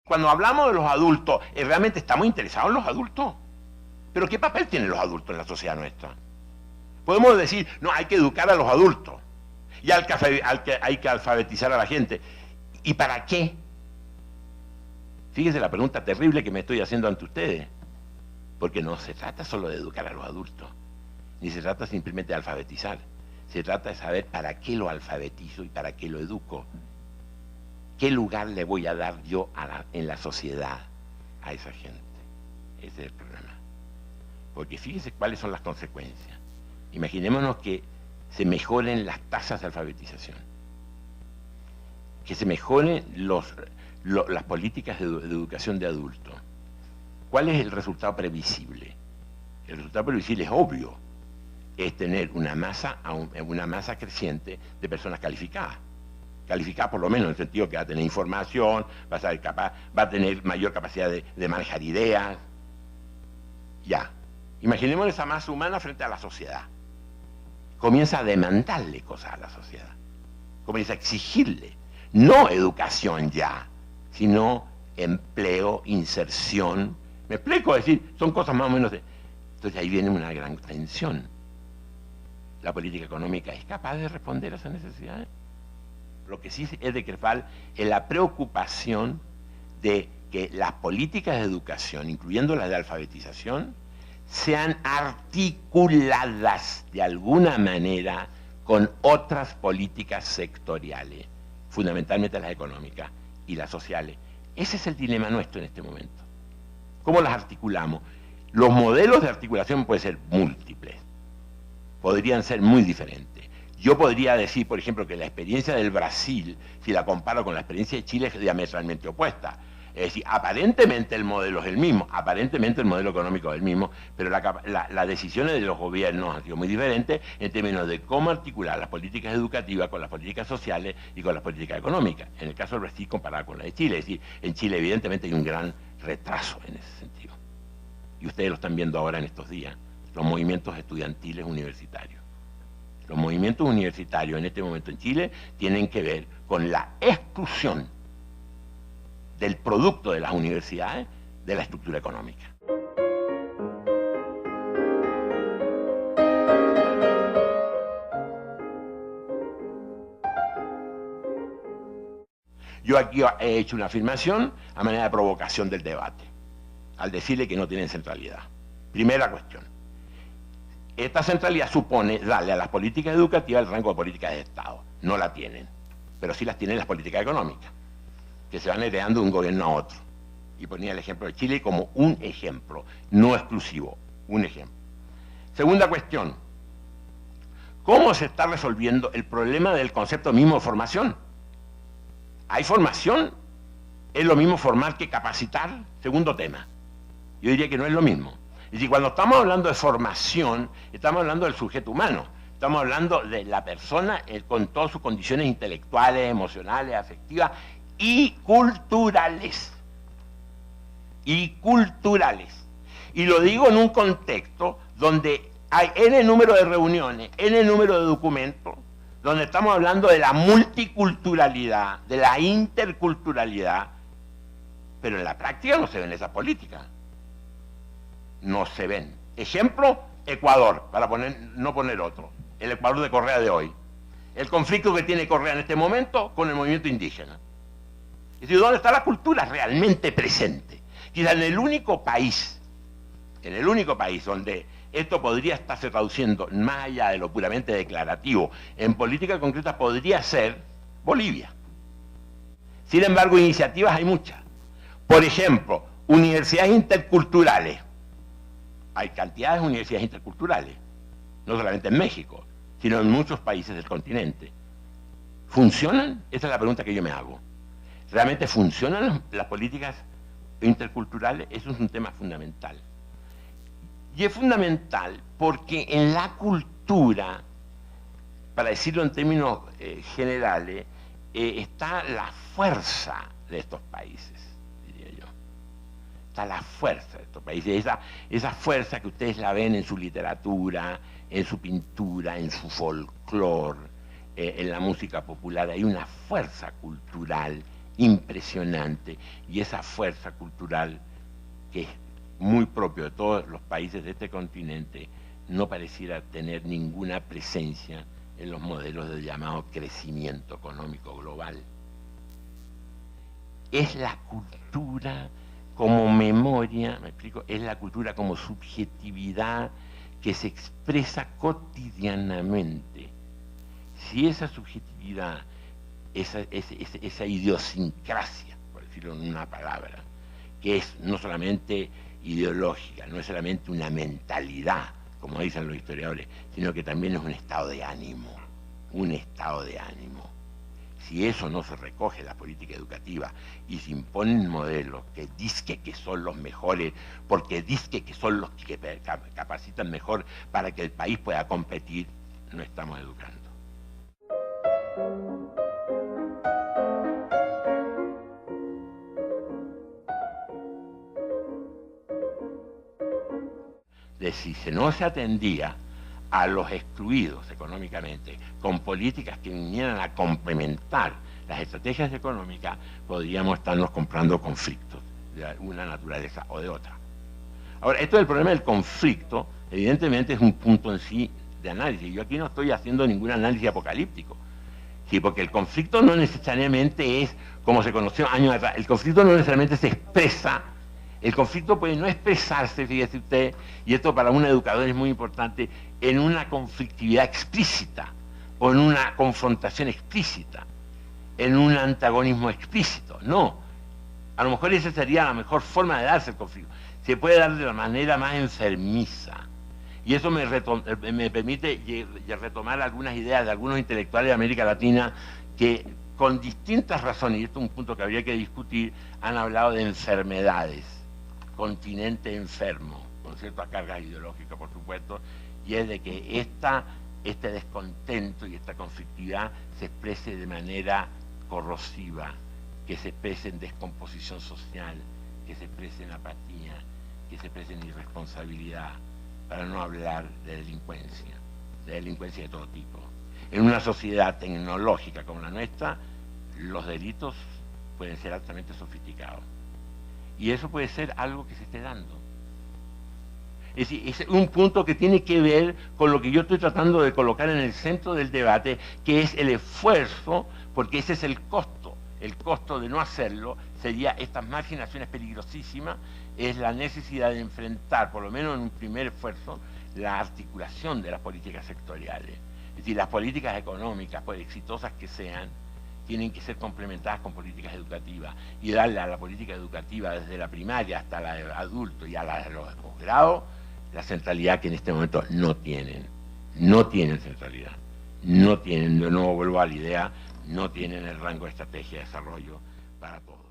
Cuando hablamos de los adultos, ¿realmente estamos interesados en los adultos? ¿Pero qué papel tienen los adultos en la sociedad nuestra? Podemos decir, no, hay que educar a los adultos y hay que alfabetizar a la gente. ¿Y para qué? Fíjense la pregunta terrible que me estoy haciendo ante ustedes. Porque no se trata solo de educar a los adultos, ni se trata simplemente de alfabetizar. Se trata de saber para qué lo alfabetizo y para qué lo educo. ¿Qué lugar le voy a dar yo en la sociedad a esa gente? Ese es el problema. Porque fíjense cuáles son las consecuencias. Imaginémonos que se mejoren las tasas de alfabetización, que se mejoren las políticas de educación de adultos. ¿Cuál es el resultado previsible? El resultado previsible es obvio, es tener una masa creciente de personas calificadas. Calificada por lo menos en el sentido que va a tener información, va a tener mayor capacidad de manejar ideas. Ya. Imaginemos esa masa humana frente a la sociedad. Comienza a demandarle cosas a la sociedad. Comienza a exigirle. No educación ya, sino empleo, inserción. ¿Me explico? Es decir, son cosas más o menos de... Entonces ahí viene una gran tensión. ¿La política económica es capaz de responder a esas necesidades? Lo que sí es decretal es la preocupación de que las políticas de educación, incluyendo las de alfabetización, sean articuladas de alguna manera con otras políticas sectoriales, fundamentalmente las económicas y las sociales. Ese es el dilema nuestro en este momento. ¿Cómo las articulamos? Los modelos de articulación pueden ser múltiples, podrían ser muy diferentes. Yo podría decir, por ejemplo, que la experiencia del Brasil, si la comparo con la experiencia de Chile, es diametralmente opuesta. Es decir, aparentemente el modelo es el mismo, aparentemente el modelo económico es el mismo, pero las decisiones de los gobiernos han sido muy diferentes en términos de cómo articular las políticas educativas con las políticas sociales y con las políticas económicas. En el caso del Brasil comparado con la de Chile, es decir, en Chile evidentemente hay un gran retraso en ese sentido. Y ustedes lo están viendo ahora en estos días, los movimientos estudiantiles universitarios. Los movimientos universitarios en este momento en Chile tienen que ver con la exclusión del producto de las universidades de la estructura económica. Yo aquí he hecho una afirmación a manera de provocación del debate, al decirle que no tienen centralidad. Primera cuestión. Esta centralidad supone darle a las políticas educativas el rango de políticas de Estado. No la tienen, pero sí las tienen las políticas económicas, que se van heredando de un gobierno a otro. Y ponía el ejemplo de Chile como un ejemplo, no exclusivo, un ejemplo. Segunda cuestión, ¿cómo se está resolviendo el problema del concepto mismo de formación? ¿Hay formación? ¿Es lo mismo formar que capacitar? Segundo tema. Yo diría que no es lo mismo. Es decir, cuando estamos hablando de formación, estamos hablando del sujeto humano. Estamos hablando de la persona con todas sus condiciones intelectuales, emocionales, afectivas y culturales. Y culturales. Y lo digo en un contexto donde hay n número de reuniones, n número de documentos, donde estamos hablando de la multiculturalidad, de la interculturalidad, pero en la práctica no se ven esas políticas. No se ven. Ejemplo, Ecuador, para no poner otro. El Ecuador de Correa de hoy. El conflicto que tiene Correa en este momento con el movimiento indígena. Es decir, ¿dónde está la cultura realmente presente? Quizá en el único país donde esto podría estarse traduciendo más allá de lo puramente declarativo, en política concreta podría ser Bolivia. Sin embargo, iniciativas hay muchas. Por ejemplo, universidades interculturales. Hay cantidades de universidades interculturales, no solamente en México, sino en muchos países del continente. ¿Funcionan? Esa es la pregunta que yo me hago. ¿Realmente funcionan las políticas interculturales? Eso es un tema fundamental. Y es fundamental porque en la cultura, para decirlo en términos generales, está la fuerza de estos países, diría yo. Está la fuerza de estos países, esa fuerza que ustedes la ven en su literatura, en su pintura, en su folclore, en la música popular. Hay una fuerza cultural impresionante y esa fuerza cultural que es muy propio de todos los países de este continente no pareciera tener ninguna presencia en los modelos del llamado crecimiento económico global. Es la cultura como memoria, me explico, es la cultura como subjetividad que se expresa cotidianamente. Si esa subjetividad, esa idiosincrasia, por decirlo en una palabra, que es no solamente ideológica, no es solamente una mentalidad, como dicen los historiadores, sino que también es un estado de ánimo, un estado de ánimo. Si eso no se recoge en la política educativa y se imponen modelos que dizque que son los mejores, porque dizque que son los que capacitan mejor para que el país pueda competir, no estamos educando. De si no se atendía a los excluidos económicamente con políticas que vinieran a complementar las estrategias económicas, podríamos estarnos comprando conflictos de una naturaleza o de otra. Ahora, esto del problema del conflicto, evidentemente es un punto en sí de análisis. Yo aquí no estoy haciendo ningún análisis apocalíptico, sí, porque el conflicto no necesariamente es, como se conoció años atrás, el conflicto no necesariamente se expresa. El conflicto puede no expresarse, fíjese usted, y esto para un educador es muy importante, en una conflictividad explícita, o en una confrontación explícita, en un antagonismo explícito. No, a lo mejor esa sería la mejor forma de darse el conflicto. Se puede dar de la manera más enfermiza. Y eso me permite retomar algunas ideas de algunos intelectuales de América Latina que con distintas razones, y esto es un punto que habría que discutir, han hablado de enfermedades. Continente enfermo, con ciertas cargas ideológicas, por supuesto, y es de que este descontento y esta conflictividad se exprese de manera corrosiva, que se exprese en descomposición social, que se exprese en apatía, que se exprese en irresponsabilidad, para no hablar de delincuencia de todo tipo. En una sociedad tecnológica como la nuestra, los delitos pueden ser altamente sofisticados. Y eso puede ser algo que se esté dando. Es decir, es un punto que tiene que ver con lo que yo estoy tratando de colocar en el centro del debate, que es el esfuerzo, porque ese es el costo. El costo de no hacerlo sería estas marginaciones peligrosísimas, es la necesidad de enfrentar, por lo menos en un primer esfuerzo, la articulación de las políticas sectoriales. Es decir, las políticas económicas, por exitosas que sean, tienen que ser complementadas con políticas educativas y darle a la política educativa desde la primaria hasta la de adulto y a la de los posgrados la centralidad que en este momento no tienen. No tienen centralidad. No tienen, de nuevo vuelvo a la idea, no tienen el rango de estrategia de desarrollo para todos.